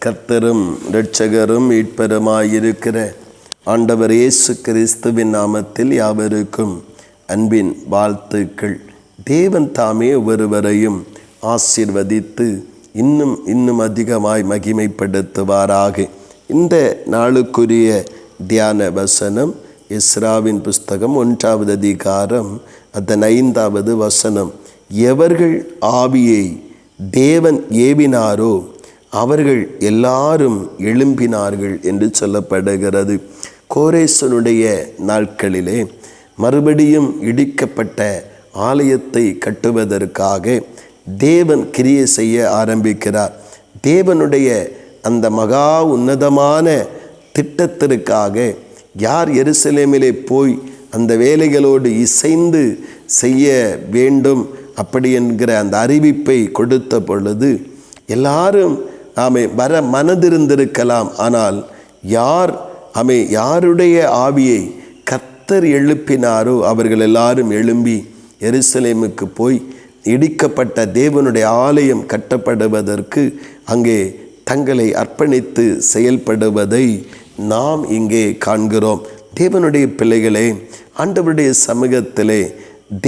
கர்த்தரும் இரட்சகரும் மீட்பருமாயிருக்கிற ஆண்டவர் இயேசு கிறிஸ்துவின் நாமத்தில் யாவருக்கும் அன்பின் வாழ்த்துக்கள். தேவன் தாமே ஒருவரையும் ஆசீர்வதித்து இன்னும் அதிகமாய் மகிமைப்படுத்துவாராக. இந்த நாளுக்குரிய தியான வசனம் எஸ்ராவின் புஸ்தகம் 1வது அதிகாரம் அதன் 5வது வசனம். எவர்கள் ஆவியை தேவன் ஏவினாரோ அவர்கள் எல்லாரும் எழும்பினார்கள் என்று சொல்லப்படுகிறது. கோரேசனுடைய நாட்களிலே மறுபடியும் இடிக்கப்பட்ட ஆலயத்தை கட்டுவதற்காக தேவன் கிரியை செய்ய ஆரம்பிக்கிறார். தேவனுடைய அந்த மகா உன்னதமான திட்டத்திற்காக யார் எருசலேமிலே போய் அந்த வேலைகளோடு இசைந்து செய்ய வேண்டும் அப்படி என்கிற அந்த அறிவிப்பை கொடுத்த பொழுது எல்லாரும் வர மனதிருந்திருக்கலாம். ஆனால் யாருடைய ஆவியை கர்த்தர் எழுப்பினாரோ அவர்கள் எல்லாரும் எழும்பி எருசலேமுக்கு போய் இடிக்கப்பட்ட தேவனுடைய ஆலயம் கட்டப்படுவதற்கு அங்கே தங்களை அர்ப்பணித்து செயல்படுவதை நாம் இங்கே காண்கிறோம். தேவனுடைய பிள்ளைகளே, ஆண்டவருடைய சமூகத்திலே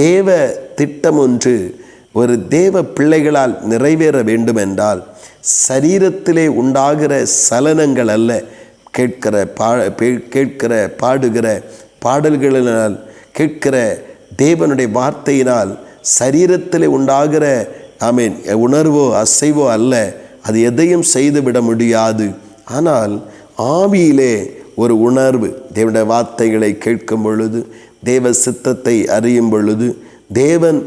தேவ திட்டம் ஒன்று ஒரு தேவ பிள்ளைகளால் நிறைவேற வேண்டுமென்றால் சரீரத்திலே உண்டாகிற சலனங்கள் அல்ல, கேட்கிற பாடுகிற பாடல்களினால் கேட்கிற தேவனுடைய வார்த்தையினால் சரீரத்திலே உண்டாகிற உணர்வோ அசைவோ அல்ல. அது எதையும் செய்துவிட முடியாது. ஆனால் ஆவியிலே ஒரு உணர்வு, தேவனுடைய வார்த்தைகளை கேட்கும் பொழுது, தேவ சித்தத்தை அறியும் பொழுது, தேவன்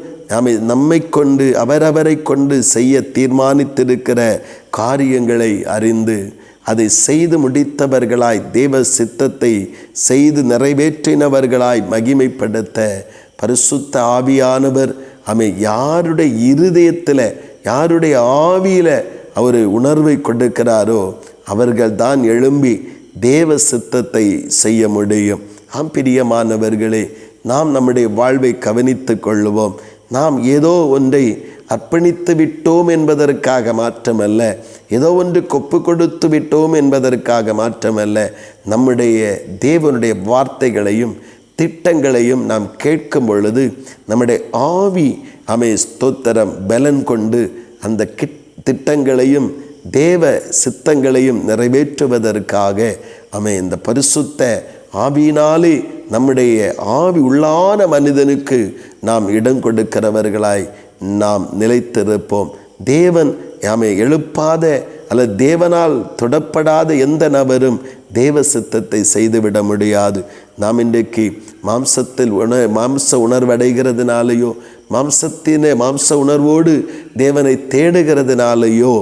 நம்மை கொண்டு அவரவரை கொண்டு செய்ய தீர்மானித்திருக்கிற காரியங்களை அறிந்து அதை செய்து முடித்தவர்களாய், தேவ சித்தத்தை செய்து நிறைவேற்றினவர்களாய் மகிமைப்படுத்த பரிசுத்த ஆவியானவர் யாருடைய இருதயத்தில், யாருடைய ஆவியில் அவர் உணர்வை கொடுக்கிறாரோ அவர்கள் தான் எழும்பி தேவ சித்தத்தை செய்ய முடியும். பிரியமானவர்களே, நாம் நம்முடைய வாழ்வை கவனித்து கொள்ளுவோம். நாம் ஏதோ ஒன்றை அர்ப்பணித்து விட்டோம் என்பதற்காக மாற்றமல்ல, ஏதோ ஒன்று கொப்பு கொடுத்து விட்டோம் என்பதற்காக மாற்றமல்ல, நம்முடைய தேவனுடைய வார்த்தைகளையும் திட்டங்களையும் நாம் கேட்கும் பொழுது நம்முடைய ஆவி ஸ்தோத்திரம் பலன் கொண்டு அந்த திட்டங்களையும் தேவ சித்தங்களையும் நிறைவேற்றுவதற்காக இந்த பரிசுத்த ஆவியினாலே நம்முடைய ஆவி உள்ளான மனிதனுக்கு நாம் இடம் கொடுக்கிறவர்களாய் நாம் நிலைத்திருப்போம். தேவன் எழுப்பாத அல்லது தேவனால் தொடப்படாத எந்த நபரும் தேவ சித்தத்தை செய்துவிட முடியாது. நாம் இன்றைக்கு மாம்ச உணர்வடைகிறதுனாலேயோ மாம்ச உணர்வோடு தேவனை தேடுகிறதுனாலேயோ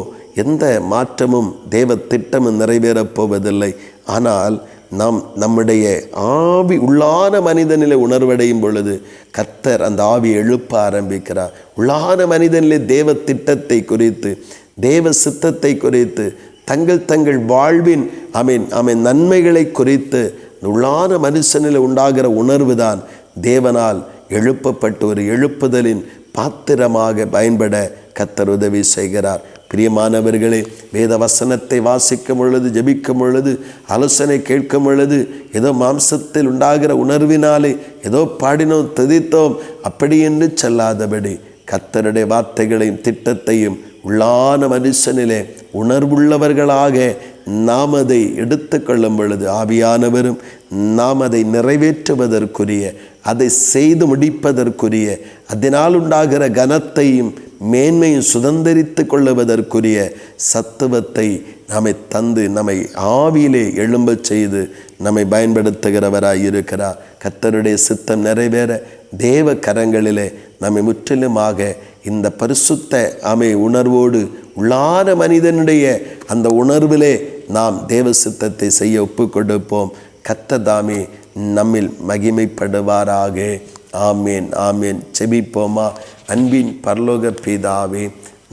எந்த மாற்றமும் தேவ திட்டமும் நிறைவேறப் போவதில்லை. ஆனால் நம்முடைய ஆவி உள்ளான மனிதனிலே உணர்வடையும் பொழுது கர்த்தர் அந்த ஆவி எழுப்ப ஆரம்பிக்கிறார். உள்ளான மனிதனிலே தேவ திட்டத்தை குறித்து, தேவ சித்தத்தை குறித்து, தங்கள் வாழ்வின் நன்மைகளை குறித்து உள்ளான மனுஷனில் உண்டாகிற உணர்வு தான் தேவனால் எழுப்பப்பட்டு ஒரு எழுப்புதலின் பாத்திரமாக பயன்பட கர்த்தர் உதவி செய்கிறார். பிரியமானவர்களே, வேத வசனத்தை வாசிக்கும் பொழுது, ஜெபிக்கும் பொழுது, ஆலோசனை கேட்கும் பொழுது ஏதோ மாம்சத்தில் உண்டாகிற உணர்வினாலே ஏதோ பாடினோம் துதித்தோம் அப்படி என்று சொல்லாதபடி கர்த்தருடைய வார்த்தைகளையும் திட்டத்தையும் உள்ளான மனுஷனிலே உணர்வுள்ளவர்களாக நாம் அதை எடுத்து கொள்ளும் பொழுது ஆவியானவரும் நாம் அதை நிறைவேற்றுவதற்குரிய, அதை செய்து முடிப்பதற்குரிய, அதனால் உண்டாகிற கனத்தையும் மேன்மையும் சுதந்திரித்து கொள்ளுவதற்குரிய சத்துவத்தை தந்து நம்மை ஆவியிலே எழும்பச் செய்து நம்மை பயன்படுத்துகிறவராய் இருக்கிறார். கர்த்தருடைய சித்தம் நிறைவேற தேவ கரங்களிலே நம்மை முற்றிலுமாக இந்த பரிசுத்த உணர்வோடு உள்ளான மனிதனுடைய அந்த உணர்விலே நாம் தேவ சித்தத்தை செய்ய ஒப்பு கொடுப்போம். கர்த்தர் தாமே நம்மில் மகிமைப்படுவாராக. ஆமேன், ஆமேன். செபிப்போமா. அன்பின் பரலோக பிதாவே,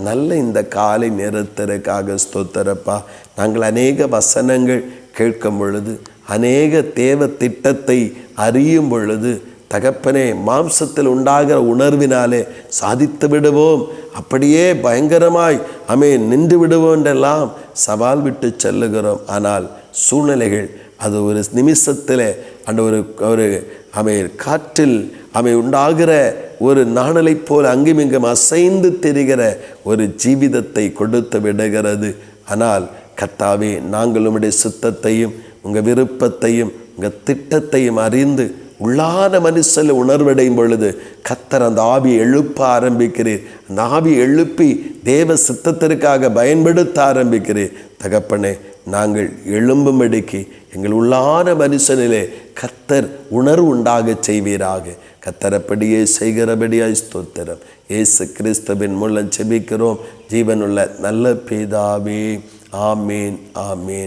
நல்ல இந்த காலை நேரத்திற்காக ஸ்தோத்திரப்பா. நாங்கள் அநேக வசனங்கள் கேட்கும் பொழுது, அநேக தேவ திட்டத்தை அறியும் பொழுது தகப்பனே மாம்சத்தில் உண்டாகிற உணர்வினாலே சாதித்து விடுவோம், அப்படியே பயங்கரமாய் நின்று விடுவோம் என்றெல்லாம் சவால் விட்டு செல்லுகிறோம். ஆனால் சூழ்நிலைகள் அது ஒரு நிமிஷத்தில் அந்த ஒரு காற்றில் உண்டாகிற ஒரு நாணலை போல் அங்குமிங்கும் அசைந்து தெரிகிற ஒரு ஜீவிதத்தை கொடுத்து விடுகிறது. ஆனால் கர்த்தாவே, நாங்கள் உம்முடைய சித்தத்தையும் உங்கள் விருப்பத்தையும் உங்கள் திட்டத்தையும் அறிந்து உள்ளான மனுஷன் உணர்வடையும் பொழுது கர்த்தர் அந்த ஆவியை எழுப்ப ஆரம்பிக்கிறீர். அந்த ஆவியை எழுப்பி தேவ சித்தத்திற்காக பயன்படுத்த ஆரம்பிக்கிறீர். தகப்பனே, நாங்கள் எழும்பும்படிக்கு எங்கள் உள்ளான மனுஷனிலே கர்த்தர் உணர்வு உண்டாக செய்வீராக. கர்த்தரப்படியே செய்கிறபடியாய் ஸ்தோத்திரம். இயேசு கிறிஸ்துவின் மூலம் செபிக்கிறோம் ஜீவனுள்ள நல்ல பிதாவே. ஆமேன், ஆமேன்.